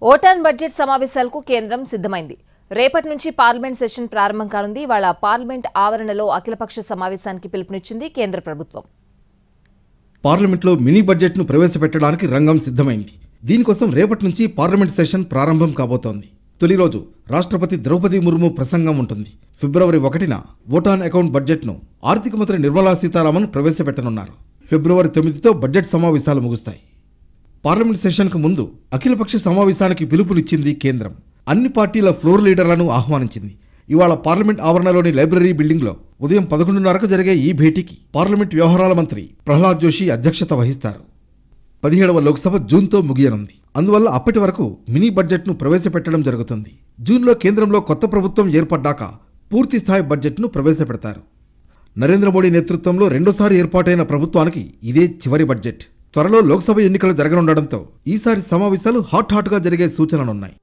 Vote on budget సమావేశాలకు కేంద్రం సిద్ధమైంది. రేపటి నుంచి పార్లమెంట్ సెషన్ ప్రారంభం కానుంది. ఇవాళ పార్లమెంట్ ఆవరణలో అఖిలపక్ష సమావేశానికి పిలుపునిచ్చింది కేంద్ర ప్రభుత్వం. పార్లమెంట్లో మినీ బడ్జెట్ను ప్రవేశపెట్టడానికి రంగం సిద్ధమైంది. దీనికోసం రేపటి నుంచి పార్లమెంట్ సెషన్ ప్రారంభం కాబోతోంది. తొలి రోజు రాష్ట్రపతి ద్రౌపది ముర్ము ప్రసంగం ఉంటుంది. ఫిబ్రవరి 1న ఓటాన్ అకౌంట్ బడ్జెట్ను ఆర్థిక మంత్రి నిర్మలా సీతారామన్ ప్రవేశపెట్టనున్నారు. ఫిబ్రవరి 9తో బడ్జెట్ సమావేశాలు ముగుస్తాయి. పార్లమెంట్ సెషన్కు ముందు అఖిలపక్ష సమావేశానికి పిలుపునిచ్చింది కేంద్రం. అన్ని పార్టీల ఫ్లోర్ లీడర్లను ఆహ్వానించింది. ఇవాళ పార్లమెంట్ ఆవరణలోని లైబ్రరీ బిల్డింగ్లో ఉదయం 11:30కు జరిగే ఈ భేటీకి పార్లమెంట్ వ్యవహారాల మంత్రి ప్రహ్లాద్ జోషి అధ్యక్షత వహిస్తారు. 17వ లోక్సభ జూన్తో ముగియనుంది. అందువల్ల అప్పటి వరకు మినీ బడ్జెట్ను ప్రవేశపెట్టడం జరుగుతుంది. జూన్లో కేంద్రంలో కొత్త ప్రభుత్వం ఏర్పడ్డాక పూర్తిస్థాయి బడ్జెట్ను ప్రవేశపెడతారు. నరేంద్ర మోడీ నేతృత్వంలో రెండోసారి ఏర్పాటైన ప్రభుత్వానికి ఇదే చివరి బడ్జెట్. త్వరలో లోక్సభ ఎన్నికలు జరగనుండడంతో ఈసారి సమావేశాలు హాట్గా జరిగే సూచనలున్నాయి.